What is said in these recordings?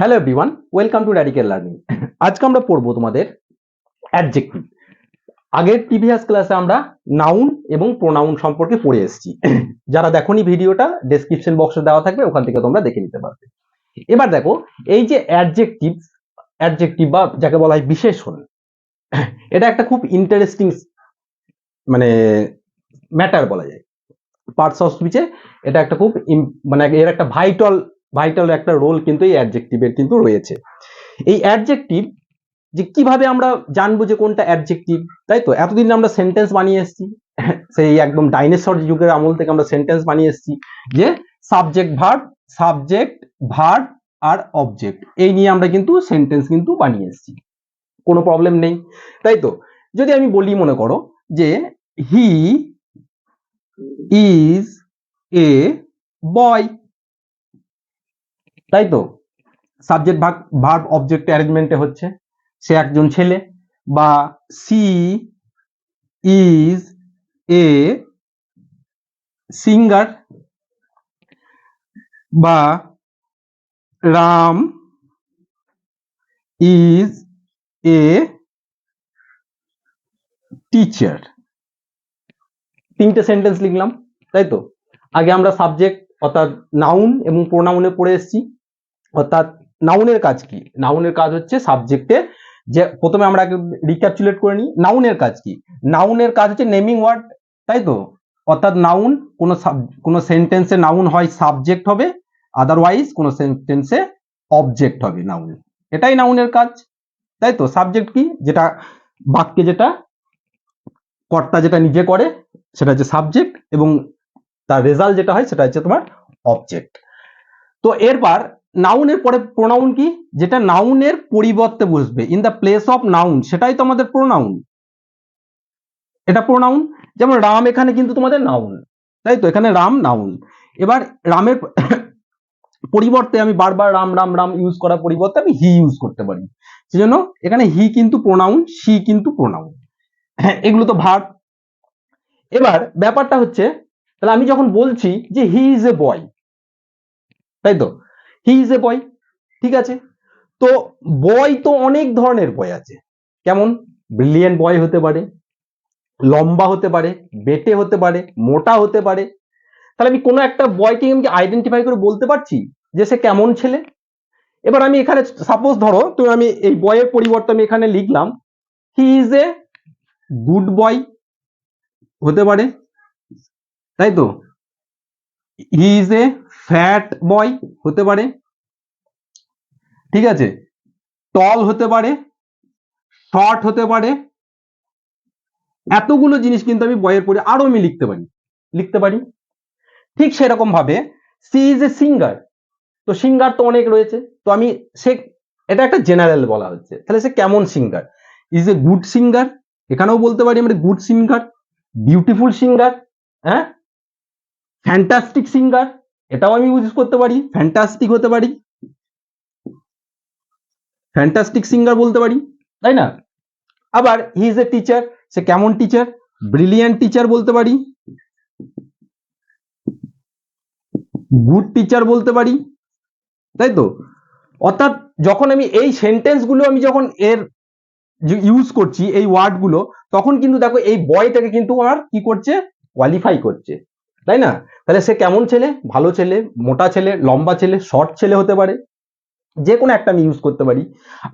Hello everyone, welcome to radical learning. আজকে আমরা পড়বো তোমাদের অ্যাডজেক্টিভ। আগের প্রিভিয়াস ক্লাসে আমরা নাউন এবং প্রোনাউন সম্পর্কে পড়ে এসেছি। যারা দেখোনি ভিডিওটা ডেসক্রিপশন বক্সে দেওয়া থাকবে, ওখান থেকে তোমরা দেখে নিতে পারবে। এবার দেখো, এই যে অ্যাডজেক্টিভ বা যাকে বলা হয় বিশেষণ, এটা একটা খুব ইন্টারেস্টিং মানে ম্যাটার বলা যায়। পার্টস অফ স্পিচে এটা একটা খুব মানে এর একটা ভাইটাল একটা রোল কিন্তু এই অ্যাডজেক্টিভের কিন্তু রয়েছে। এই অ্যাডজেক্টিভ যে কিভাবে আমরা জানবো যে কোনটা অ্যাডজেক্টিভ, তাই তো এতদিন আমরা সেন্টেন্স বানিয়ে এসেছি। সেই একদম ডাইনোসর যুগের আমল থেকে আমরা সেন্টেন্স বানিয়ে এসেছি যে সাবজেক্ট ভার্ব আর অবজেক্ট, এই নিয়ে আমরা কিন্তু সেন্টেন্স কিন্তু বানিয়ে এসেছি, কোনো প্রবলেম নেই, তাই তো। যদি আমি বলি, মনে করো যে হি ইজ এ বয়, তাই তো সাবজেক্ট ভার্ব অবজেক্ট অ্যারেঞ্জমেন্টে হচ্ছে সে একজন ছেলে, বা সি ইজ এ সিঙ্গার, বা রাম ইজ এ টিচার। তিনটে সেন্টেন্স লিখলাম, তাই তো। আগে আমরা সাবজেক্ট অর্থাৎ নাউন এবং প্রোনাউনে পড়ে এসেছি। অর্থাৎ নাউনের কাজ কি? নাউনের কাজ হচ্ছে সাবজেক্টে, যে প্রথমে আমরা রিক্যাপচুলেট করে নিই নাউনের কাজ কি। নাউনের কাজ হচ্ছে নেমিং ওয়ার্ড, তাই তো। অর্থাৎ নাউন কোনো সেন্টেন্সে নাউন হয় সাবজেক্ট হবে, আদারওয়াইজ কোনো সেন্টেন্সে অবজেক্ট হবে নাউন, এটাই নাউনের কাজ, তাই তো। সাবজেক্ট কি? যেটা বাক্যে যেটা কর্তা যেটা নিজে করে সেটা হচ্ছে সাবজেক্ট, এবং তার রেজাল্ট যেটা হয় সেটা হচ্ছে তোমার অবজেক্ট। তো এরপর নাউনের পরে প্রোনাউন কি? যেটা নাউনের পরিবর্তে বসবে, in the place of noun, সেটাই তো আমাদের প্রোনাউন। এটা প্রোনাউন। যেমন রাম এখানে কিন্তু তোমাদের নাউন, তাই তো, এখানে রাম নাউন। এবার রামের পরিবর্তে আমি বারবার রাম রাম রাম ইউজ করার পরিবর্তে আমি হি ইউজ করতে পারি, সেজন্য এখানে হি কিন্তু প্রোনাউন, সি কিন্তু প্রোনাউন। হ্যাঁ, এগুলো তো ভার্ব। এবার ব্যাপারটা হচ্ছে, তাহলে আমি যখন বলছি যে হি ইজ এ বয়, তাই তো, হি ইজ এ বয়, ঠিক আছে। তো বয় তো অনেক ধরনের বয় আছে, কেমন ব্রিলিয়েন্ট বয় হতে পারে, লম্বা হতে পারে, বেটে হতে পারে, মোটা হতে পারে। তাহলে আমি কোনো একটা বয়কে আমি আইডেন্টিফাই করে বলতে পারছি যে সে কেমন ছেলে। এবার আমি এখানে সাপোজ ধরো, তো আমি এই বয়ের পরিবর্তে আমি এখানে লিখলাম he is a good boy হতে পারে, তাই তো। হি ইজ এ ফ্যাট বয় হতে পারে, ঠিক আছে। টল হতে পারে, শর্ট হতে পারে, এতগুলো জিনিস কিন্তু আমি বইয়ের পরে আরো আমি লিখতে পারি। ঠিক সেরকম ভাবে সি ইজ এ সিঙ্গার, তো সিঙ্গার তো অনেক রয়েছে, তো আমি সে এটা একটা জেনারেল বলা হচ্ছে, তাহলে সে কেমন singer? Is a good singer, এখানেও বলতে পারি আমরা গুড সিঙ্গার, বিউটিফুল সিঙ্গার, হ্যাঁ, ফ্যান্টাস্টিক সিঙ্গার, এটাও আমি ইউজ করতে পারি, ফ্যান্টাস্টিক হতে পারি, ফ্যান্টাস্টিক সিঙ্গার বলতে পারি, তাই না। আবার হি ইজ এ টিচার, সে কেমন টিচার? ব্রিলিয়ান্ট টিচার বলতে পারি, গুড টিচার বলতে পারি, তাই তো। অর্থাৎ যখন আমি এই সেন্টেন্স গুলো আমি যখন এর ইউজ করছি এই ওয়ার্ড গুলো, তখন কিন্তু দেখো এই বয়টাকে কিন্তু আমার কি করছে, কোয়ালিফাই করছে, তাই না। তাহলে সে কেমন ছেলে? ভালো ছেলে, মোটা ছেলে, লম্বা ছেলে, শর্ট ছেলে হতে পারে, যে কোনো একটা আমি ইউজ করতে পারি।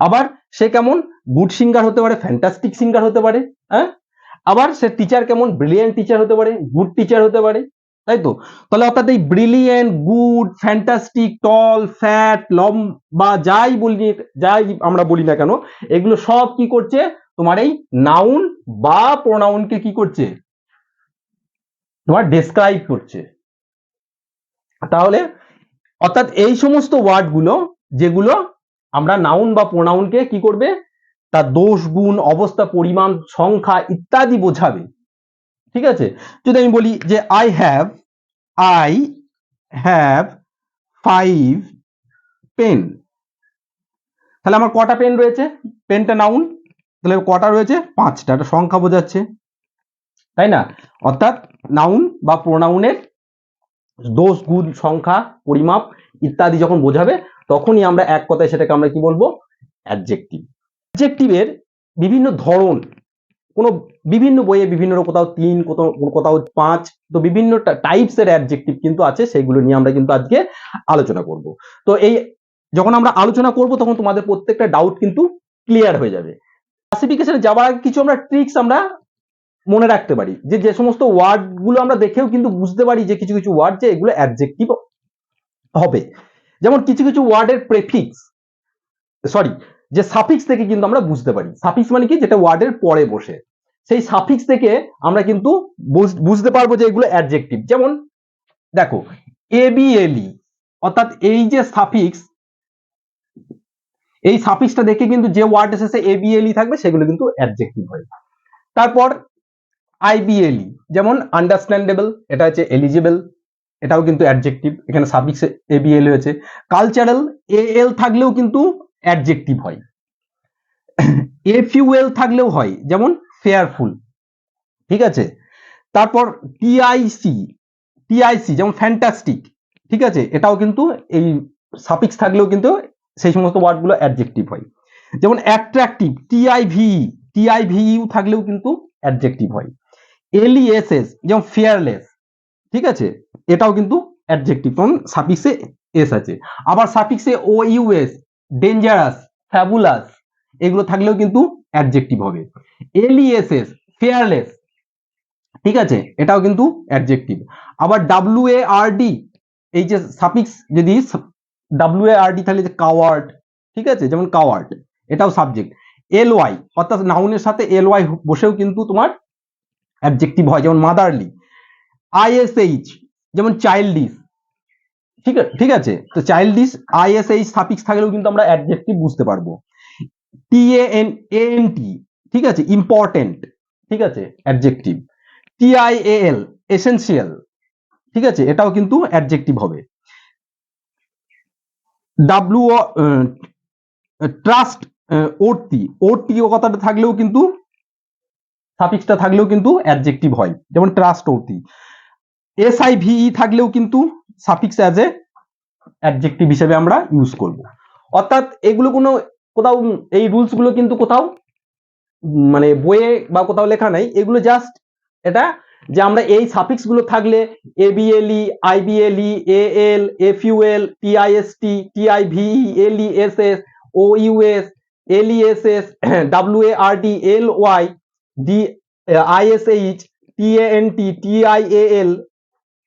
আবার সে কেমন? গুড সিঙ্গার হতে পারে, ফ্যান্টাস্টিক সিঙ্গার হতে পারে, হ্যাঁ। আবার সে টিচার কেমন? ব্রিলিয়েন্ট টিচার হতে পারে, গুড টিচার হতে পারে, তাই তো। তাহলে অর্থাৎ এই ব্রিলিয়েন্ট, গুড, ফ্যান্টাস্টিক, টল, ফ্যাট, লম্বা, যাই আমরা বলি না কেন, এগুলো সব কি করছে? তোমার এই নাউন বা প্রোনাউনকে কি করছে? তোমার ডেসক্রাইব করছে। তাহলে অর্থাৎ এই সমস্ত ওয়ার্ড গুলো, যেগুলো আমরা নাউন বা প্রোনাউনকে কি করবে, তার দোষ, গুণ, অবস্থা, পরিমাণ, সংখ্যা ইত্যাদি বোঝাবে, ঠিক আছে। যদি আমি বলি যে আই হ্যাভ 5 পেন, তাহলে আমার কটা পেন রয়েছে? পেনটা নাউন, তাহলে কটা রয়েছে? 5টা, একটা সংখ্যা বোঝাচ্ছে, তাই না। অর্থাৎ নাউন বা প্রোনাউনের দোষ, গুণ, সংখ্যা, পরিমাপ ইত্যাদি যখন বোঝাবে, তখনই আমরা এক কথায় সেটাকে আমরা কি বলবো, অ্যাডজেক্টিভ। অ্যাডজেক্টিভের বিভিন্ন ধরন, বিভিন্ন বইয়ে বিভিন্ন, কোথাও 3, কোথাও 5, তো বিভিন্ন টাইপস এর অ্যাডজেক্টিভ কিন্তু আছে, সেগুলো নিয়ে আমরা কিন্তু আজকে আলোচনা করব। তো এই যখন আমরা আলোচনা করব তখন তোমাদের প্রত্যেকটা ডাউট কিন্তু ক্লিয়ার হয়ে যাবে। ক্লাসিফিকেশনে যাওয়ার আগে কিছু আমরা ট্রিক্স আমরা মনে রাখতে পারি, যে সমস্ত ওয়ার্ড গুলো আমরা দেখেও কিন্তু বুঝতে পারি যে কিছু কিছু ওয়ার্ড যে এগুলো অ্যাডজেক্টিভ হবে। যেমন কিছু কিছু ওয়ার্ডের প্রেফিক্স, সরি, যে সাফিক্স থেকে কিন্তু আমরা বুঝতে পারি। সাফিক্স মানে কি, যেটা ওয়ার্ডের পরে বসে, সেই সাফিক্স থেকে আমরা কিন্তু বুঝতে পারবো যে এগুলো অ্যাডজেক্টিভ। যেমন দেখো এবিএলই, অর্থাৎ এই যে সাফিক্স, এই সাফিক্সটা দেখে কিন্তু যে ওয়ার্ড এসেছে এবিএলই থাকবে, সেগুলো কিন্তু অ্যাডজেক্টিভ হয়। তারপর আইবিএলই, যেমন আন্ডারস্ট্যান্ডেবল, এটা হচ্ছে এলিজিবল, এটাও কিন্তু অ্যাডজেক্টিভ, এখানে সাফিক্স এবিএল হয়েছে। কালচারাল, এএল থাকলেও কিন্তু অ্যাডজেক্টিভ হয়। এফইউএল থাকলেও হয়, যেমন ফেয়ারফুল, ঠিক আছে। তারপর টিআইসি, যেমন ফ্যান্টাস্টিক, ঠিক আছে, এটাও কিন্তু এই সাফিক্স থাকলেও কিন্তু সেই সমস্ত ওয়ার্ডগুলো অ্যাডজেক্টিভ হয়। যেমন অ্যাট্রাকটিভ, টিআইভিইউ থাকলেও কিন্তু অ্যাডজেক্টিভ হয়। এলইএসএস, যেমন ফেয়ারলেস, ঠিক আছে, এটাও কিন্তু অ্যাডজেক্টিভ, কারণ সাফিক্সে এস আছে। আবার সাফিক্সে ওইউএস, ডেঞ্জারাস, ফ্যাবুলাস, এগুলো থাকলেও কিন্তু অ্যাডজেক্টিভ হবে। এলইএসএস, ফেয়ারলেস, ঠিক আছে, এটাও কিন্তু অ্যাডজেক্টিভ। আবার ডাব্লিউএআরডি, এই যে সাফিক্স যদি ডাব্লিউএআরডি থাকলে, যে কাওয়ার্ড, ঠিক আছে, যেমন কাওয়ার্ড, এটাও সাবজেক্ট। এলওয়াই, অর্থাৎ নাউনের সাথে এলওয়াই বসেও কিন্তু তোমার অ্যাডজেক্টিভ হয়, যেমন মাদারলি। আইএসএইচ, যেমন চাইল্ডিশ, ঠিক আছে, তো চাইল্ডিশ আইএসএইচ সাফিক্স থাকলেও কিন্তু আমরা অ্যাডজেক্টিভ বুঝতে পারবো। টিএএনএনটি, ঠিক আছে, ইম্পর্টেন্ট, ঠিক আছে, অ্যাডজেক্টিভ। টিআইএএল, এসেনশিয়াল, ঠিক আছে, এটাও কিন্তু অ্যাডজেক্টিভ হবে। ট্রাস্ট, ওটি কথাটা থাকলেও কিন্তু, সাফিক্সটা থাকলেও কিন্তু অ্যাডজেক্টিভ হয়, যেমন ট্রাস্ট ওটি। এসআইভিই থাকলেও কিন্তু সাফিক্স অ্যাজ এ অ্যাডজেক্টিভ হিসেবে আমরা ইউজ করব। অর্থাৎ এগুলো কোথাও এই রুলস গুলো কিন্তু কোথাও মানে বইয়ে বা কোথাও লেখা নাই, এগুলো জাস্ট এটা যে আমরা এই সাফিক্স গুলো থাকলে এবিএলই, আইবিএলই, এএল, এফইউএল, টিআইএসটি, টিআইভিই, এলইএসএস, ওইউএস, এলইএসএস, ডাব্লিউএআরডি, এলওয়াই, ডি, আইএসএইচ, টিএএনটি, টিআইএএল,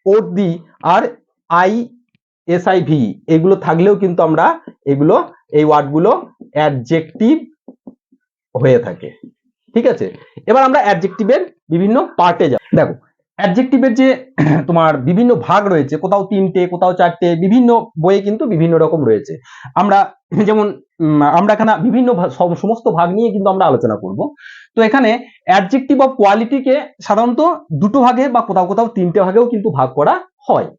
ওডি আর আইএসআইভি, এগুলো থাকলেও কিন্তু আমরা এগুলো, এই ওয়ার্ডগুলো অ্যাডজেক্টিভ হয়ে থাকে, ঠিক আছে। এবার আমরা অ্যাডজেক্টিভের বিভিন্ন পার্টে যাব। দেখো অ্যাডজেক্টিভের যে তোমার বিভিন্ন ভাগ রয়েছে, কোথাও 3টে, কোথাও 4টে, বিভিন্ন বইয়ে কিন্তু বিভিন্ন রকম রয়েছে। আমরা যেমন আমরা এখানে বিভিন্ন সমস্ত ভাগ নিয়ে কিন্তু আমরা আলোচনা করব। তো এখানে অ্যাডজেক্টিভ অফ কোয়ালিটিকে সাধারণত দুটো ভাগে বা কোথাও কোথাও 3টে ভাগেও কিন্তু ভাগ করা হয়।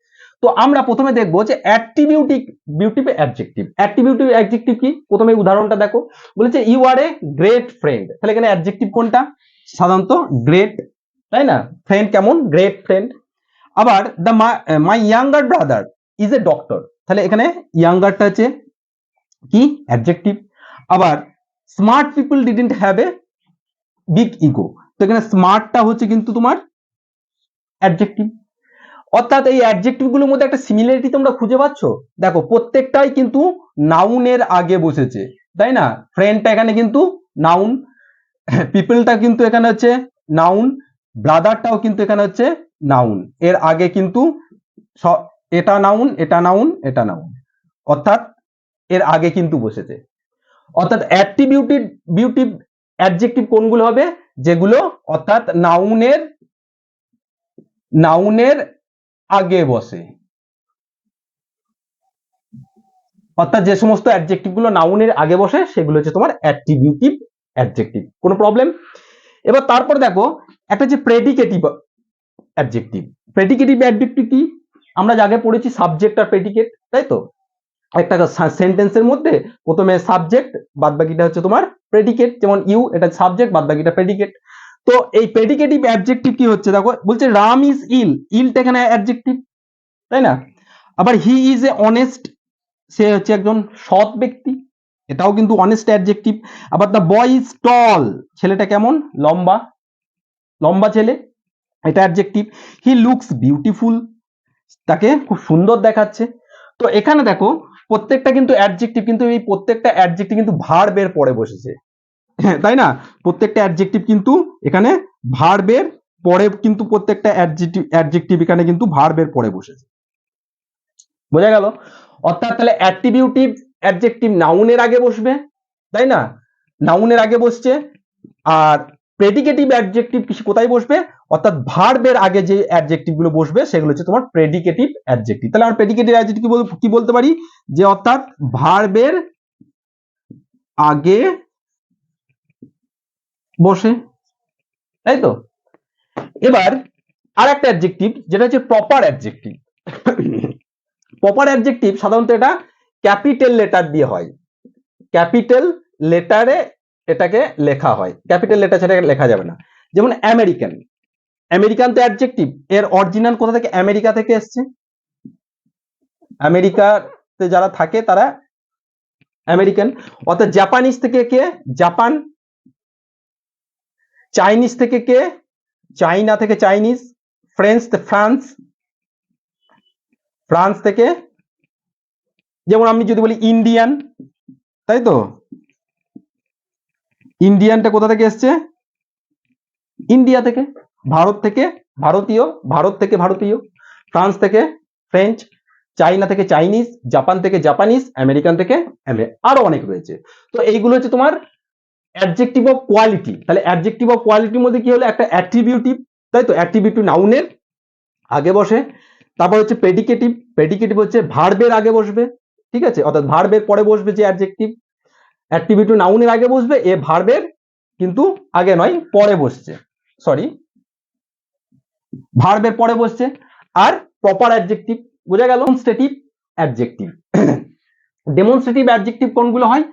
তো আমরা প্রথমে দেখবো যে অ্যাট্রিবিউটিভ অ্যাডজেক্টিভ। অ্যাট্রিবিউটিভ অ্যাডজেক্টিভ কি, প্রথমে উদাহরণটা দেখো, বলেছে you are a great friend, তাহলে এখানে অ্যাডজেক্টিভ কোনটা, সাধারণত গ্রেট, তাই না, ফ্রেন্ড কেমন, গ্রেট ফ্রেন্ড। আবার the my younger brother is a doctor, তাহলে এখানে ইয়াঙ্গারটা হচ্ছে কি, অ্যাডজেক্টিভ। আবার smart people didn't have a big ego, তো এখানে স্মার্টটা হচ্ছে কিন্তু তোমার অ্যাডজেক্টিভ। অর্থাৎ এই অ্যাডজেক্টিভ গুলোর মধ্যে একটা সিমিলারিটি তোমরা খুঁজে পাচ্ছ। দেখো প্রত্যেকটাই কিন্তু নাউনের আগে বসেছে, তাই না, ফ্রেন্ডটা এখানে কিন্তু নাউন, পিপলটা কিন্তু এখানে হচ্ছে নাউন, ব্রাদারটাও কিন্তু এখানে হচ্ছে নাউন, এর আগে কিন্তু এটা নাউন, এটা নাউন, এটা নাউন, অর্থাৎ এর আগে কিন্তু বসেছে। অর্থাৎ অ্যাট্রিবিউটিভ অ্যাডজেক্টিভ কোনগুলো হবে, যেগুলো অর্থাৎ নাউনের আগে বসে, অর্থাৎ যে সমস্ত অ্যাডজেক্টিভ গুলো নাউনের আগে বসে সেগুলো হচ্ছে তোমার অ্যাট্রিবিউটিভ অ্যাডজেক্টিভ, কোনো প্রবলেম। এবার তারপর দেখো একটা যে প্রেডিকেটিভ অ্যাডজেক্টিভ। প্রেডিকেটিভ অ্যাডজেক্টিভ কি, আমরা আগে পড়েছি সাবজেক্ট আর প্রেডিকেট, তাই তো, একটা সেন্টেন্সের মধ্যে প্রথমে সাবজেক্ট, বাদ বাকিটা হচ্ছে তোমার প্রেডিকেট, যেমন ইউ, এটা সাবজেক্ট, বাদ বাকিটা প্রেডিকেট। তো এই প্রেডিকেটিভ অ্যাডজেক্টিভ কি হচ্ছে, দেখো বলছে রাম ইজ ইলটা এখানে অ্যাডজেক্টিভ, তাই না। আবার হি ইজ এ অনেস্ট সে হচ্ছে একজন সৎ ব্যক্তি, এটাও কিন্তু অনেস্ট অ্যাডজেক্টিভ। আবার দ্য বয় ইজ টল, ছেলেটা কেমন, লম্বা, লম্বা ছেলে, এটা অ্যাডজেক্টিভ। হি লুকস বিউটিফুল, তাকে খুব সুন্দর দেখাচ্ছে। তো এখানে দেখো প্রত্যেকটা কিন্তু অ্যাডজেক্টিভ, কিন্তু এই প্রত্যেকটা অ্যাডজেক্টিভ কিন্তু ভার্বের পরে বসেছে, হ্যাঁ তাই না? প্রত্যেকটা অ্যাডজেক্টিভ কিন্তু এখানে ভার্বের পরে, কিন্তু প্রত্যেকটা অ্যাডজেক্টিভ এখানে কিন্তু ভার্বের পরে বসেছে, বোঝা গেল? অর্থাৎ তাহলে অ্যাট্রিবিউটিভ অ্যাডজেক্টিভ নাউনের আগে বসবে, তাই না? নাউনের আগে বসছে। আর প্রেডিকেটিভ অ্যাডজেক্টিভ কোথায় বসবে, অর্থাৎ ভার্বের আগে যে অ্যাডজেক্টিভ গুলো বসবে সেগুলো হচ্ছে তোমার প্রেডিকেটিভ অ্যাডজেক্টিভ। তাহলে আমরা প্রেডিকেটিভ অ্যাডজেক্টিভ কি বলতে পারি, যে অর্থাৎ ভার্বের আগে বসে, তাই তো? এবার আর একটা অ্যাডজেক্টিভ যেটা হচ্ছে প্রপার অ্যাডজেক্টিভ। প্রপার অ্যাডজেক্টিভ সাধারণত এটা ক্যাপিটাল লেটার দিয়ে হয়, ক্যাপিটাল লেটারে এটাকে লেখা হয়, ক্যাপিটাল লেটার ছাড়া লেখা যাবে না। যেমন আমেরিকান, আমেরিকান তো অ্যাডজেক্টিভ, এর অরিজিনাল কোথা থেকে, আমেরিকা থেকে এসছে, আমেরিকাতে যারা থাকে তারা আমেরিকান। অর্থাৎ জাপানিজ থেকে কে, জাপান, চাইনিজ থেকে কে, চাইনা থেকে চাইনিজ, ফ্রেঞ্চ ফ্রান্স, ফ্রান্স থেকে। যেমন আমি যদি বলি ইন্ডিয়ান, তাই তো, ইন্ডিয়ানটা কোথা থেকে এসছে, ইন্ডিয়া থেকে। ভারত থেকে ভারতীয়, ভারত থেকে ভারতীয়, ফ্রান্স থেকে ফ্রেঞ্চ, চাইনা থেকে চাইনিজ, জাপান থেকে জাপানিজ, আমেরিকান থেকে আরো অনেক রয়েছে। তো এইগুলো হচ্ছে তোমার অ্যাডজেক্টিভ অফ কোয়ালিটি। তাহলে অ্যাডজেক্টিভ অফ কোয়ালিটির মধ্যে কি হলো, একটা অ্যাট্রিবিউটিভ, তাই তো, অ্যাট্রিবিউটিভ নাউনের আগে বসে। তারপর হচ্ছে প্রেডিকেটিভ, প্রেডিকেটিভ হচ্ছে ভার্বের আগে বসবে, ঠিক আছে? অর্থাৎ ভার্বের পরে বসবে যে অ্যাডজেক্টিভ, অ্যাট্রিবিউটিভ নাউনের আগে বসবে, এ ভার্বের কিন্তু আগে নয় পরে বসছে, সরি, ভার্বের পরে বসছে। আর প্রপার অ্যাডজেক্টিভ, বোঝা গেল? ডেমনস্ট্রেটিভ অ্যাডজেক্টিভ, ডেমনস্ট্রেটিভ অ্যাডজেক্টিভ কোনগুলো হয়,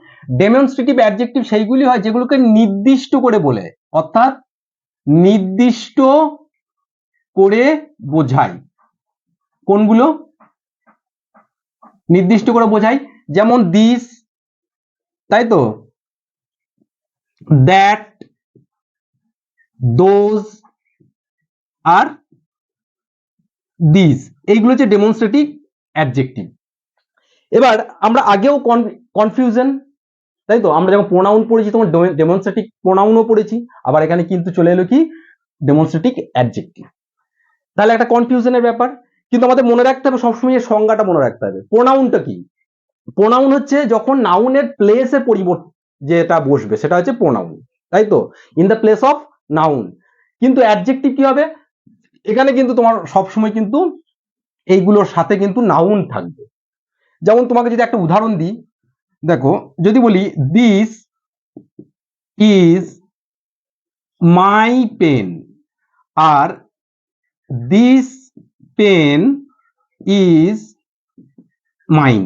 ডেমনস্ট্রেটিভ অ্যাডজেক্টিভ সেইগুলি হয় যেগুলোকে নির্দিষ্ট করে বলে, অর্থাৎ নির্দিষ্ট করে বোঝায়। কোনগুলো নির্দিষ্ট করে বোঝায়, যেমন দিস, তাই তো, দ্যাট, দোজ আর দিস, এইগুলো হচ্ছে ডেমনস্ট্রেটিভ অ্যাডজেক্টিভ। এবার আমরা আগেও কনফিউশন, তাই তো, আমরা যেমন প্রোনাউন পড়েছি তোমার ডেমনস্ট্রেটিভ প্রোনাউনও পড়েছি, আবার এখানে কিন্তু চলে এলো কি ডেমনস্ট্রেটিভ অ্যাডজেক্টিভ। তাহলে একটা কনফিউশনের ব্যাপার, কিন্তু আমাদের মনে রাখতে হবে সবসময় এর সংজ্ঞাটা মনে রাখতে হবে। প্রোনাউনটা কি, প্রোনাউন হচ্ছে যখন নাউনের প্লেসে পরিবর্তন যেটা বসবে সেটা হচ্ছে প্রোনাউন, তাই তো, in the place of noun. কিন্তু অ্যাডজেক্টিভ কি হবে, এখানে কিন্তু তোমার সবসময় কিন্তু এইগুলোর সাথে কিন্তু নাউন থাকবে। যেমন তোমাকে যদি একটা উদাহরণ দিই, দেখো যদি বলি দিস ইজ মাই পেন, আর দিস পেন ইজ মাইন,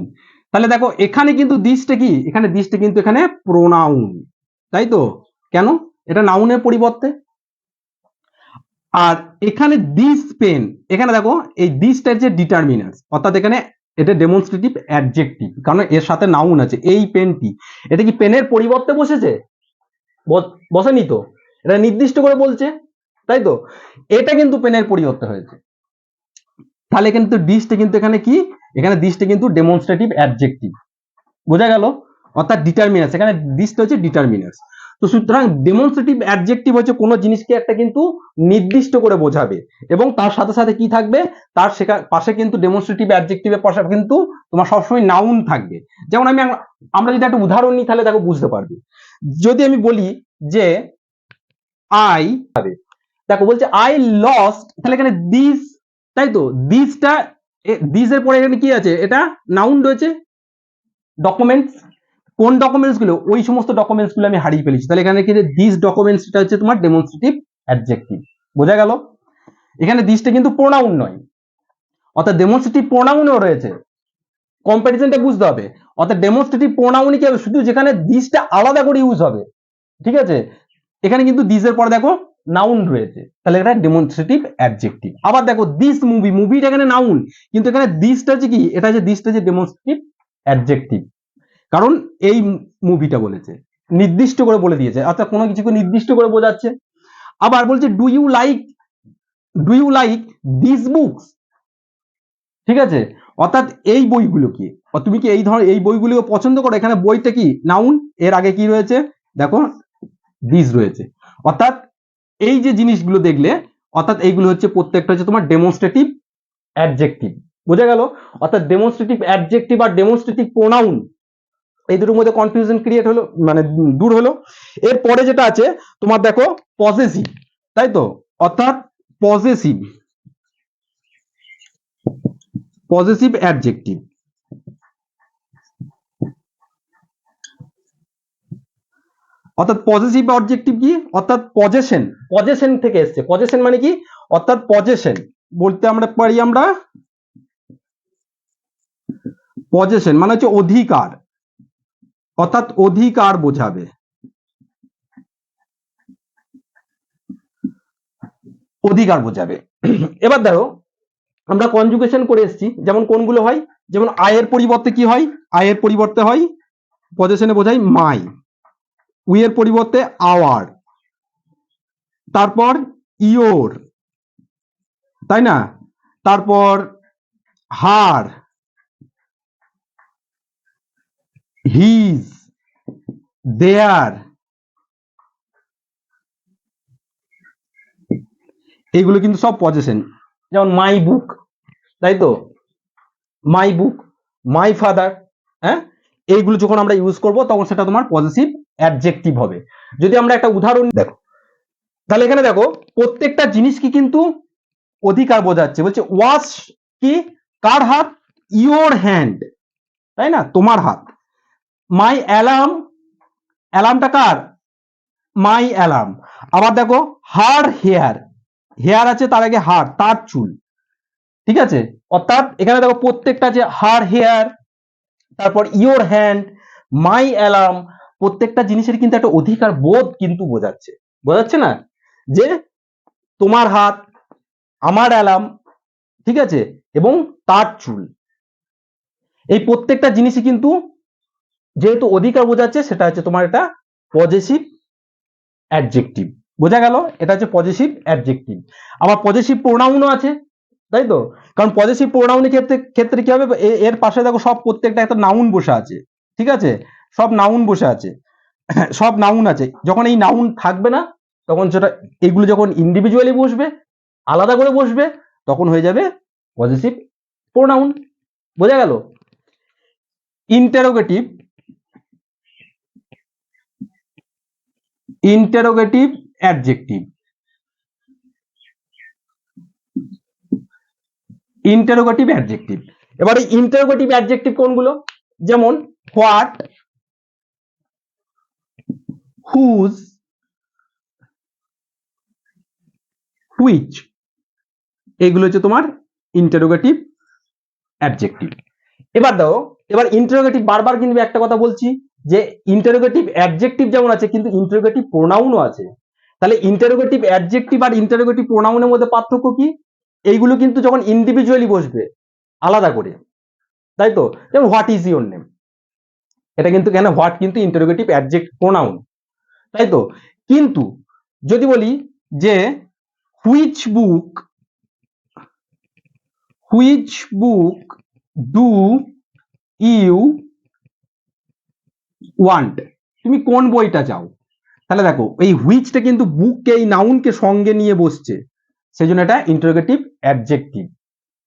তাহলে দেখো এখানে কিন্তু দিসটা কি, এখানে দিসটা কিন্তু এখানে প্রোনাউন, তাই তো, কেন, এটা নাউনের পরিবর্তে। আর এখানে দিস পেন, এখানে দেখো এই দিসটা যে ডিটারমিনার, অর্থাৎ এখানে এটা ডেমনস্ট্রেটিভ অ্যাডজেক্টিভ, কারণ এর সাথে নাউন আছে। এই পেনটি, এটা কি পেনের পরিবর্তে বসেছে, বসেনি তো, এটা নির্দিষ্ট করে বলছে, তাই তো, এটা কিন্তু পেনের পরিবর্তে হয়েছে। তাহলে কিন্তু দিসটা কিন্তু এখানে কি, এখানে দিসটা কিন্তু ডেমনস্ট্রেটিভ অ্যাডজেক্টিভ, বোঝা গেল? অর্থাৎ ডিটারমিনার্স, এখানে দিসটা হচ্ছে ডিটারমিনার্স। তো সুতরাং ডেমনস্ট্রেটিভ অ্যাডজেক্টিভ হচ্ছে কোনো জিনিসকে একটা কিন্তু নির্দিষ্ট করে বোঝাবে, এবং তার সাথে সাথে কি থাকবে, তার পাশে কিন্তু ডেমনস্ট্রেটিভ অ্যাডজেক্টিভের পাশে কিন্তু তোমার সবসময় নাউন থাকবে। যেমন আমরা যদি একটা উদাহরণ নিই তাহলে দেখো বুঝতে পারবে। যদি আমি বলি যে আই, দেখো বলছে আই লস্ট, তাহলে এখানে দিস, তাই তো, দিসটা, দিসের পরে এখানে কি আছে, এটা নাউন রয়েছে, ডকুমেন্টস। কোন ডকুমেন্টস গুলো, ওই সমস্ত ডকুমেন্টস গুলো আমি হারিয়ে ফেলেছি, তাহলে এখানে কি দিস ডকুমেন্টস, এটা হচ্ছে তোমার ডেমনস্ট্রেটিভ অ্যাডজেক্টিভ, বোঝা গেল? এখানে দিসটা কিন্তু প্রোনাউন নয়, অর্থাৎ ডেমনস্ট্রেটিভ প্রোনাউনও রয়েছে, কম্পারিজনটা বুঝতে হবে। অর্থাৎ ডেমনস্ট্রেটিভ প্রোনাউন কি হবে, শুধু যেখানে দিসটা আলাদা করে ইউজ হবে, ঠিক আছে, এখানে কিন্তু দিসের পরে দেখো নাউন রয়েছে, তাহলে এটা ডেমনস্ট্রেটিভ অ্যাডজেক্টিভ। আবার দেখো দিস মুভি, মুভিটা এখানে নাউন, কিন্তু এখানে দিসটা হচ্ছে কি, এটা হচ্ছে দিসটা হচ্ছে ডেমনস্ট্রেটিভ অ্যাডজেক্টিভ, কারণ এই মুভিটা বলেছে, নির্দিষ্ট করে বলে দিয়েছে, আচ্ছা কোনো কিছুকে নির্দিষ্ট করে বোঝাচ্ছে। আবার বলছে do you like this books, ঠিক আছে, অর্থাৎ এই বইগুলো কি, তুমি কি এই ধরনের এই বইগুলো পছন্দ করো, এখানে বইটা কি নাউন, এর আগে কি রয়েছে দেখো দিস রয়েছে, অর্থাৎ এই যে জিনিসগুলো দেখলে, অর্থাৎ এইগুলো হচ্ছে প্রত্যেকটা হচ্ছে তোমার ডেমনস্ট্রেটিভ অ্যাডজেক্টিভ, বোঝা গেল। অর্থাৎ ডেমনস্ট্রেটিভ অ্যাডজেক্টিভ আর ডেমনস্ট্রেটিভ প্রোনাউন, এই দুটোর মধ্যে কনফিউশন ক্রিয়েট হলো, মানে দূর হলো। এরপরে যেটা আছে তোমার দেখো পজেসিভ, তাই তো, অর্থাৎ পজেসিভ অ্যাডজেক্টিভ, অর্থাৎ পজেসিভ অবজেক্টিভ কি, অর্থাৎ পজেশন থেকে এসছে, পজেশন মানে কি, অর্থাৎ পজেশন বলতে আমরা পারি, আমরা পজেশন মানে হচ্ছে অধিকার, অর্থাৎ অধিকার বোঝাবে, অধিকার বোঝাবে। এবার দেখো আমরা কনজুগেশন করে এসেছি, যেমন কোনগুলো হয়, যেমন আয়ের পরিবর্তে কি হয়, আয়ের পরিবর্তে হয় পজেশনে বোঝাই মাই, উই এর পরিবর্তে আওয়ার, তারপর ইয়োর, তাই না, তারপর হার, হিজ, দেয়ার, এইগুলো কিন্তু সব পজেশন। যেমন মাই বুক, তাই তো, মাই বুক, মাই ফাদার, হ্যাঁ, এইগুলো যখন আমরা ইউজ করব তখন সেটা তোমার পজিটিভ অ্যাডজেক্টিভ হবে। যদি আমরা একটা উদাহরণ দেখো, তাহলে এখানে দেখো প্রত্যেকটা জিনিস কি কিন্তু অধিকার বোঝাচ্ছে, বলছে ওয়াশ কি, কার হাত, ইওর হ্যান্ড, তাই না, তোমার হাত। মাই অ্যালার্ম, অ্যালার্মটা কার, মাই অ্যালার্ম। আবার দেখো হার হেয়ার, হেয়ার আছে তার আগে হার, তার চুল, ঠিক আছে, অর্থাৎ এখানে দেখো প্রত্যেকটা যে হার হেয়ার, তারপর ইওর হ্যান্ড, মাই অ্যালার্ম, প্রত্যেকটা জিনিসের কিন্তু একটা অধিকার বোধ কিন্তু বোঝাচ্ছে, বোঝাচ্ছে না, যে তোমার হাত, আমার অ্যালার্ম, ঠিক আছে, এবং তার চুল, এই প্রত্যেকটা জিনিসই কিন্তু যেহেতু অধিকার বোঝাচ্ছে, সেটা হচ্ছে তোমার এটা পজেসিভ অ্যাডজেক্টিভ, বোঝা গেল, এটা হচ্ছে পজেসিভ অ্যাডজেক্টিভ। আবার পজেসিভ প্রোনাউনও আছে, তাই তো, কারণ পজেসিভ প্রোনাউনের ক্ষেত্রে কি হবে, এর পাশে দেখো সব প্রত্যেকটা একটা নাউন বসে আছে, ঠিক আছে, সব নাউন বসে আছে, সব নাউন আছে, যখন এই নাউন থাকবে না, তখন সেটা, এগুলো যখন ইন্ডিভিজুয়ালি বসবে, আলাদা করে বসবে, তখন হয়ে যাবে পজেসিভ প্রোনাউন, বোঝা গেল। Interrogative adjective, interrogative adjective. এবারে ইন্টারোগেটিভ অ্যাডজেক্টিভ কোনগুলো, যেমন হোয়াট, হুজ, হুইচ, এগুলো হচ্ছে তোমার ইন্টারোগেটিভ অ্যাডজেক্টিভ। এবার দাও, এবার ইন্টারোগেটিভ বারবার কিন্তু একটা কথা বলছি, যে ইন্টারোগেটিভ অ্যাডজেক্টিভ যেমন আছে, কিন্তু ইন্টারোগেটিভ প্রোনাউনও আছে। তাহলে ইন্টারোগেটিভ অ্যাডজেক্টিভ আর ইন্টারোগেটিভ প্রোনাউনের মধ্যে পার্থক্য কি, এইগুলো কিন্তু যখন ইন্ডিভিজুয়ালি বসবে আলাদা করে, তাই তো, যেমন হোয়াট ইজ ইওর নেম, এটা কিন্তু কেন, হোয়াট কিন্তু ইন্টারোগেটিভ অ্যাডজেক্ট প্রোনাউন, তাই তো, কিন্তু যদি বলি যে which book do you want, তুমি কোন বইটা চাও, তাহলে দেখো এই হুইচটা কিন্তু বুককে, এই নাউনকে সঙ্গে নিয়ে বসছে, সেই জন্য এটা ইন্টারোগেটিভ অ্যাডজেক্টিভ,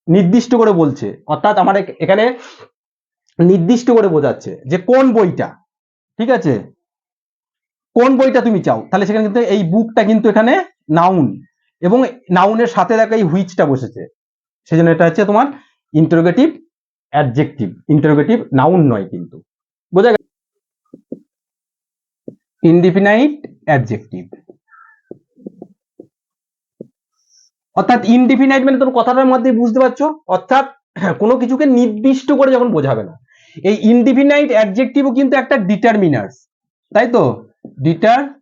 নির্দিষ্ট করে বলছে, অর্থাৎ আমার এখানে নির্দিষ্ট করে বোঝাচ্ছে যে কোন বইটা, ঠিক আছে, কোন বইটা তুমি চাও, তাহলে সেখানে কিন্তু এই বুকটা কিন্তু এখানে নাউন, এবং নাউনের সাথে দেখো এই হুইচটা বসেছে, সেই জন্য এটা হচ্ছে তোমার ইন্টারোগেটিভ অ্যাডজেক্টিভ, ইন্টারোগেটিভ নাউন নয় কিন্তু, বোঝা গেল। ইনডিফিনাইট অ্যাডজেক্টিভ, অর্থাৎ ইনডিফিনাইট মানে তোর কথাটার মধ্যে বুঝতে পারছো, অর্থাৎ কোনো কিছুকে নির্দিষ্ট করে যখন বোঝাবে না। এই ইনডিফিনাইট অ্যাডজেক্টিভও কিন্তু একটা ডিটারমিনার্স, তাই তো, ডিটারমিনার্স,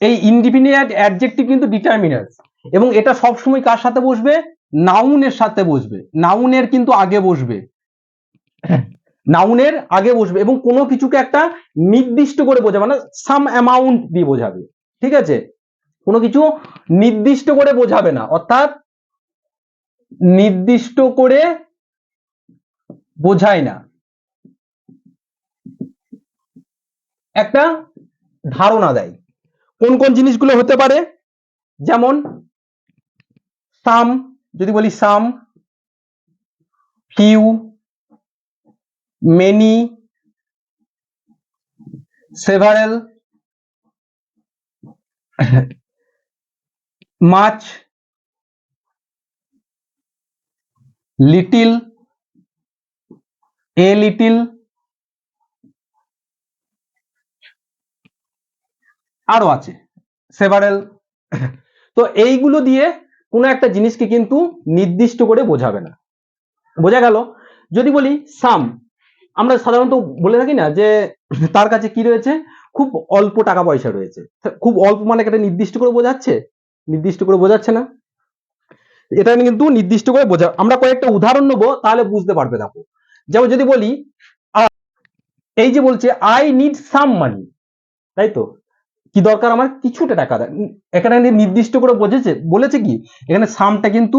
এই ইনডিফিনাইট অ্যাডজেক্টিভ কিন্তু ডিটারমিনার্স, এবং এটা সবসময় কার সাথে বসবে, নাউনের সাথে বসবে, নাউনের কিন্তু আগে বসবে, নাউনের আগে বসবে এবং কোনো কিছুকে একটা নির্দিষ্ট করে বোঝাবে, মানে সাম অ্যামাউন্ট দিয়ে বোঝাবে। ঠিক আছে, কোনো কিছু নির্দিষ্ট করে বোঝাবে না, অর্থাৎ নির্দিষ্ট করে বোঝায় না, একটা ধারণা দেয়। কোন কোন জিনিসগুলো হতে পারে, যেমন সাম, যদি বলি some, few, many, several, much, little, a little, আরো আছে সেভারেল। তো এইগুলো দিয়ে কোনো একটা জিনিসকে কিন্তু নির্দিষ্ট করে বোঝাবে না। বোঝা গেল? যদি বলি সাম, আমরা সাধারণত বলে থাকি না যে তার কাছে কি রয়েছে, খুব অল্প টাকা পয়সা রয়েছে। খুব অল্প মানে একটা নির্দিষ্ট করে বোঝাচ্ছে, নির্দিষ্ট করে বোঝাচ্ছে না, এটা কিন্তু নির্দিষ্ট করে বোঝা। আমরা কয়েকটা উদাহরণ নেবো, তাহলে বুঝতে পারবে। দেখো, যেমন যদি বলি এই যে বলছে আই নিড সাম মানি, তাই তো, কি দরকার আমার, কিছুটা টাকা। এখানে নির্দিষ্ট করে বলেছে কি, এখানে সামটা কিন্তু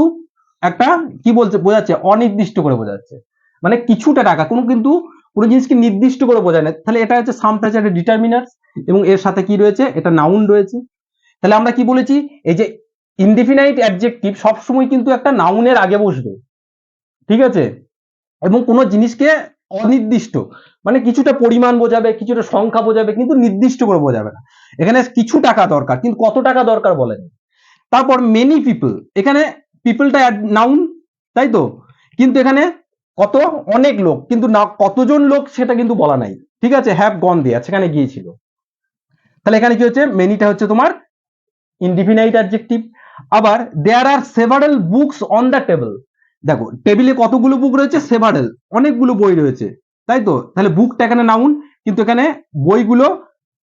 একটা কি বলছে, বোঝাচ্ছে অনির্দিষ্ট করে বোঝাচ্ছে, মানে কিছুটা টাকা, কিন্তু কোনো জিনিসকে নির্দিষ্ট করে বোঝায় না। তাহলে এটা হচ্ছে সামটা হচ্ছে একটা ডিটারমিনার, এবং এর সাথে কি রয়েছে, এটা নাউন রয়েছে। তাহলে আমরা কি বলেছি, এই যে ইনডিফিনাইট অ্যাডজেক্টিভ সবসময় কিন্তু একটা নাউনের আগে বসবে। ঠিক আছে, এবং কোনো জিনিসকে অনির্দিষ্ট, মানে কিছুটা পরিমাণ বোঝাবে, কিছুটা সংখ্যা বোঝাবে, কিন্তু নির্দিষ্ট করে বোঝাবে না। এখানে কিছু টাকা দরকার, কিন্তু কত টাকা দরকার বলেনি। তারপর মেনি পিপল, এখানে পিপলটা নাউন, তাই তো, কিন্তু এখানে কত, অনেক লোক, কিন্তু না কতজন লোক সেটা কিন্তু বলা নাই। ঠিক আছে, হ্যাভ গন দেয়া সেখানে গিয়েছিল। তাহলে এখানে কি হচ্ছে, মেনিটা হচ্ছে তোমার ইনডিফিনাইট অ্যাডজেক্টিভ। আবার there are several books on the table, দেখো টেবিলে কতগুলো বুক রয়েছে, সেভারাল, অনেকগুলো বই রয়েছে, তাই তো। তাহলে বুকটা এখানে নাউন, কিন্তু এখানে বইগুলো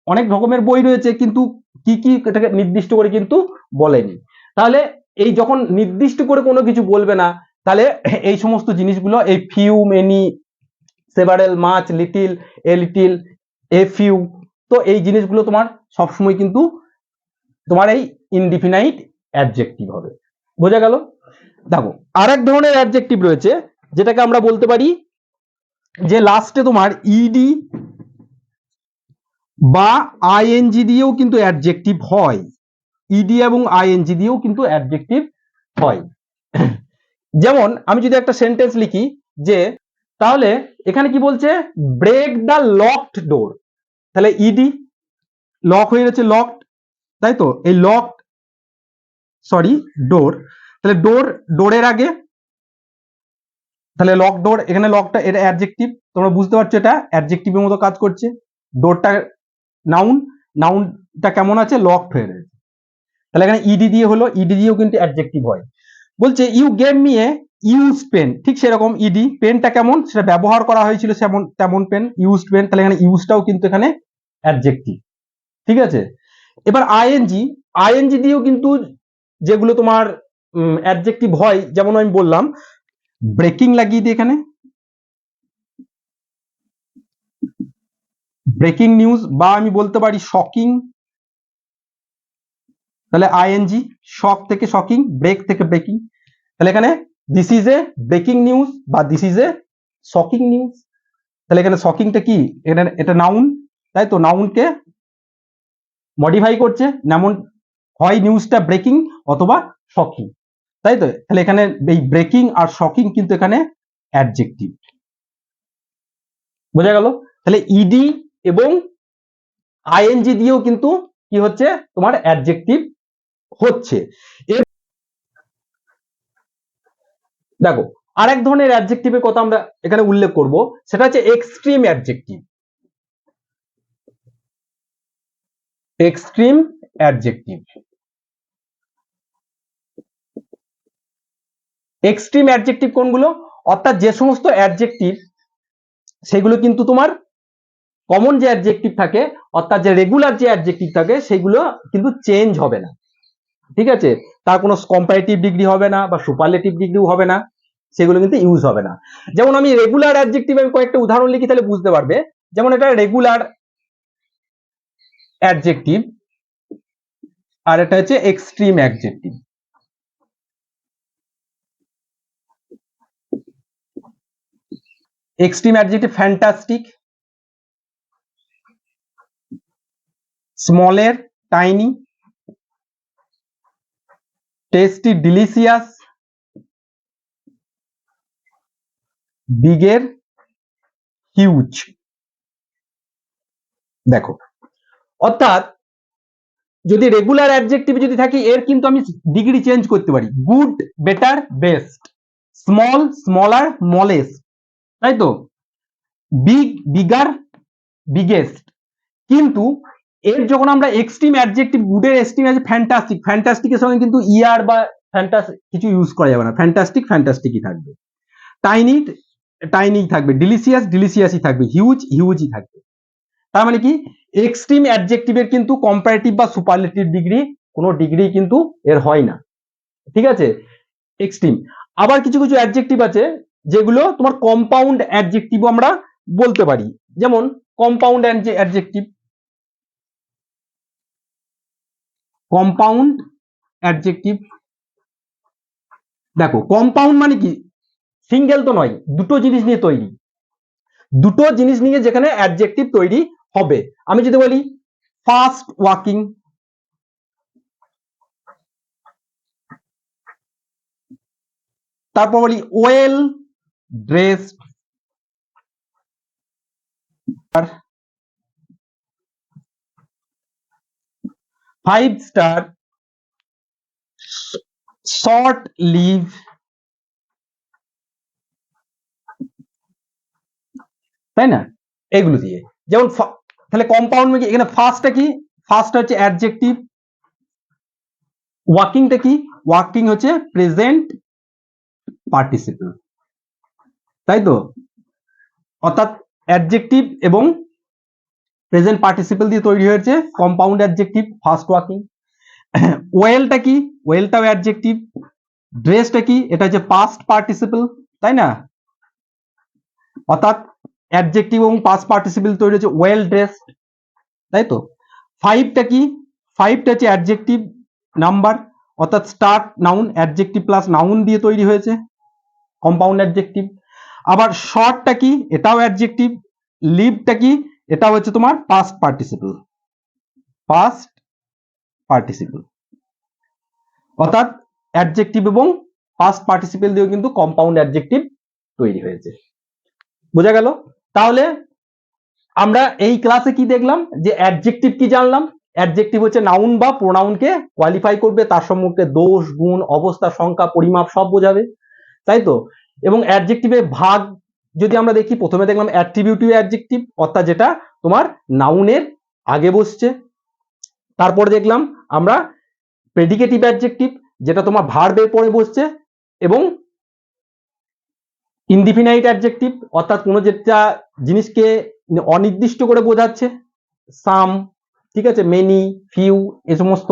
অনেক রকমের বই রয়েছে, কিন্তু কি কি এটাকে নির্দিষ্ট করে কিন্তু বলেনি। তাহলে এই যখন নির্দিষ্ট করে কোনো কিছু বলবে না, তাহলে এই সমস্ত জিনিসগুলো, এই few, many, several, much, little, a little, a few, তো এই জিনিসগুলো তোমার সবসময় কিন্তু তোমার এই ইনডিফিনাইট অ্যাডজেক্টিভ হবে। বোঝা গেল? দেখো, আর এক ধরনের অ্যাডজেক্টিভ রয়েছে, যেটাকে আমরা বলতে পারি যে লাস্টে তোমার ইডি বা আইএনজি দিয়েও কিন্তু অ্যাডজেক্টিভ হয়, ইডি এবং আইএনজি দিয়েও কিন্তু অ্যাডজেক্টিভ হয়। যেমন আমি যদি একটা সেন্টেন্স লিখি যে, তাহলে এখানে কি বলছে, ব্রেক দ্য লকড ডোর, তাহলে ইডি, লক হয়ে গেছে, লকড, তাই তো, এই লকড, সরি ডোর, তাহলে ডোর, ডোরের আগে, তাহলে লক ডোর, এখানে লকটা এটা অ্যাডজেক্টিভ, তোমরা বুঝতে পারছো এটা অ্যাডজেক্টিভের মতো কাজ করছে। ডোরটা নাউন, নাউনটা কেমন আছে, লকড হয়ে রয়েছে। তাহলে এখানে ইডি দিয়ে হলো, ইডি দিয়েও কিন্তু অ্যাডজেক্টিভ হয়। বলছে you gave me a use pen, ঠিক সেরকম ইডি, পেনটা কেমন, সেটা ব্যবহার করা হয়েছিল তেমন পেন, ইউজড পেন, তাহলে এখানে ইউজটাও কিন্তু এখানে অ্যাডজেক্টিভ। ঠিক আছে, এবার আইএনজি, আইএনজি দিয়েও কিন্তু যেগুলো তোমার অ্যাডজেক্টিভ হয়, যেমন আমি বললাম ব্রেকিং লাগিয়ে দিই এখানে, ব্রেকিং নিউজ, বা আমি বলতে পারি শকিং, তাহলে আইএনজি, শক থেকে শকিং, ব্রেক থেকে ব্রেকিং, তাহলে এখানে this is a breaking news বা this is a shocking news. তাহলে এখানে শকিংটা কি, এটা নাউন, তাই তো, নাউনকে মডিফাই করছে, যেমন হয় নিউজটা ব্রেকিং অথবা শকিং, তাই তো। তাহলে এখানে এই ব্রেকিং আর শকিং কিন্তু এখানে অ্যাডজেক্টিভ। বোঝা গেল? তাহলে ইডি এবং আইএনজি দিয়েও কিন্তু কি হচ্ছে, তোমার অ্যাডজেক্টিভ হচ্ছে। দেখো, আরেক ধরনের অ্যাডজেক্টিভের কথা আমরা এখানে উল্লেখ করব, সেটা হচ্ছে extreme adjective. Extreme adjective, extreme adjective কোনগুলো, অর্থাৎ যে সমস্ত অ্যাডজেক্টিভ সেগুলো কিন্তু তোমার কমন যে অ্যাডজেক্টিভ থাকে, অর্থাৎ যে রেগুলার যে অ্যাডজেক্টিভ থাকে, সেগুলো কিন্তু চেঞ্জ হবে না। ঠিক আছে, তার কোনো কম্পারেটিভ ডিগ্রি হবে না বা সুপারলেটিভ ডিগ্রিও হবে না, সেগুলো কিন্তু ইউজ হবে না। যেমন আমি রেগুলার অ্যাডজেক্টিভ আমি কয়েকটা উদাহরণ লিখি, তাহলে বুঝতে পারবে। যেমন এটা রেগুলার অ্যাডজেক্টিভ আর এটা হচ্ছে extreme adjective. Extreme adjective fantastic, স্মলের টাইনি, টেস্টি ডিলিশিয়াস, বিগের হিউজ। দেখো, অর্থাৎ যদি রেগুলার অ্যাডজেক্টিভ যদি থাকি, এর কিন্তু আমি ডিগ্রি চেঞ্জ করতে পারি, good, better, best, small, smaller, smallest, তাই তো, বিগ, বিগার, বিগেস্ট। কিন্তু এর যখন আমরা এক্সট্রিম অ্যাডজেক্টিভ, গুডের এক্সট্রিম আছে ফ্যান্টাস্টিক, ফ্যান্টাস্টিকের সঙ্গে কিন্তু ইয়ার বা ফ্যান্টাস্টিক কিছু ইউজ করা যাবে না, ফ্যান্টাস্টিক ফ্যান্টাস্টিকই থাকবে, টাইনি টাইনি থাকবে, ডিলিশিয়াস ডিলিশিয়াসই থাকবে, হিউজ হিউজই থাকবে। তার মানে কি, এক্সট্রিম অ্যাডজেক্টিভের কিন্তু কম্পারেটিভ বা সুপারলেটিভ ডিগ্রি কোনো ডিগ্রি কিন্তু এর হয় না, ঠিক আছে, এক্সট্রিম। আবার কিছু কিছু অ্যাডজেক্টিভ আছে যেগুলো তোমার কম্পাউন্ড অ্যাডজেক্টিভ আমরা বলতে পারি। যেমন কম্পাউন্ড অ্যাডজেক্টিভ, কম্পাউন্ড অ্যাডজেক্টিভ। দেখো, কম্পাউন্ড মানে কি, সিঙ্গেল তো নয়, দুটো জিনিস নিয়ে তৈরি, দুটো জিনিস নিয়ে যেখানে অ্যাডজেক্টিভ তৈরি হবে। আমি যদি বলি ফাস্ট ওয়াকিং, তারপর বলি well dressed, 5 star, short leave, তাই না, এগুলো দিয়ে। যেমন তাহলে কম্পাউন্ড মানে এখানে ফার্স্টটা কি, ফার্স্ট হচ্ছে অ্যাডজেক্টিভ, ওয়াকিংটা কি, ওয়াকিং হচ্ছে প্রেজেন্ট পার্টিসিপল, তাই তো, অর্থাৎ অ্যাডজেক্টিভ এবং প্রেজেন্ট পার্টিসিপল দিয়ে তৈরি হয়েছে কম্পাউন্ড অ্যাডজেক্টিভ ফার্স্ট ওয়াকিং। ওয়েলটা কি, ওয়েলটাও অ্যাডজেক্টিভ, ড্রেসটা কি, এটা হচ্ছে পাস্ট পার্টিসিপল, তাই না, অর্থাৎ অ্যাডজেক্টিভ এবং পাস্ট পার্টিসিপল তৈরি হচ্ছে ওয়েল ড্রেসড, তাই তো। 5টা কি, 5টা হচ্ছে অ্যাডজেক্টিভ নাম্বার, অর্থাৎ start noun, adjective plus noun দিয়ে তৈরি হয়েছে কম্পাউন্ড অ্যাডজেক্টিভ। আবার শর্টটা কি, এটাও অ্যাডজেক্টিভ, লিভটা কি, এটা হচ্ছে তোমার পাস্ট পার্টিসিপল, পাস্ট পার্টিসিপল, অর্থাৎ অ্যাডজেক্টিভ এবং পাস্ট পার্টিসিপল দিয়েও কিন্তু কম্পাউন্ড অ্যাডজেক্টিভ তৈরি হয়েছে। বোঝা গেল? তাহলে আমরা এই ক্লাসে কি দেখলাম, যে অ্যাডজেক্টিভ কি জানলাম, অ্যাডজেক্টিভ হচ্ছে নাউন বা প্রোনাউনকে কোয়ালিফাই করবে, তার সম্মুখে দোষ, গুণ, অবস্থা, সংখ্যা, পরিমাপ সব বোঝাবে, তাই তো। এবং অ্যাডজেক্টিভের ভাগ যদি আমরা দেখি, প্রথমে দেখলাম অ্যাট্রিবিউটিভ অ্যাডজেক্টিভ, অর্থাৎ যেটা তোমার নাউনের আগে বসছে। তারপরে দেখলাম আমরা প্রেডিকেটিভ অ্যাডজেক্টিভ, যেটা তোমার ভার্বের পরে বসছে। এবং ইনডিফিনাইট অ্যাডজেক্টিভ, অর্থাৎ কোনো যেটা জিনিসকে অনির্দিষ্ট করে বোঝাচ্ছে, সাম, ঠিক আছে, মেনি, ফিউ, এ সমস্ত।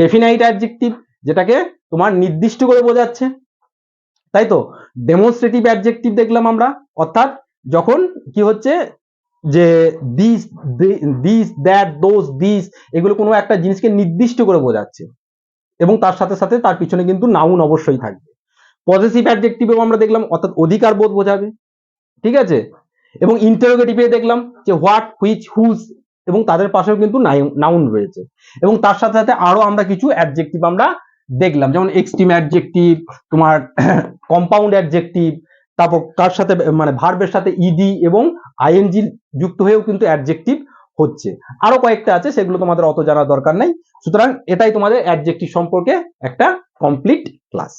ডেফিনাইট অ্যাডজেক্টিভ, যেটাকে তোমার নির্দিষ্ট করে বোঝাচ্ছে, তাই তো। ডেমনস্ট্রেটিভ অ্যাডজেক্টিভ দেখলাম আমরা, অর্থাৎ যখন কি হচ্ছে, যে this, this, that, those, this, এগুলো কোনো একটা জিনিসকে নির্দিষ্ট করে বোঝাচ্ছে, এবং তার সাথে সাথে তার পিছনে কিন্তু নাউন অবশ্যই থাকবে। পজেসিভ অ্যাডজেক্টিভেও আমরা দেখলাম, অর্থাৎ অধিকার বোধ বোঝাবে, ঠিক আছে। এবং ইন্টারোগেটিভে দেখলাম যে হোয়াট, হুইচ, হুজ, এবং তাদের পাশেও কিন্তু নাউন রয়েছে। এবং তার সাথে সাথে আরো আমরা কিছু অ্যাডজেক্টিভ আমরা দেখলাম, যেমন এক্সট্রিম অ্যাডজেক্টিভ, তোমার কম্পাউন্ড অ্যাডজেক্টিভ, তারপর কার সাথে মানে ভার্বের সাথে ইডি এবং আইএনজি যুক্ত হয়েও কিন্তু অ্যাডজেক্টিভ হচ্ছে। আরো কয়েকটা আছে, সেগুলো তোমাদের অত জানার দরকার নাই। সুতরাং এটাই তোমাদের অ্যাডজেক্টিভ সম্পর্কে একটা কমপ্লিট ক্লাস।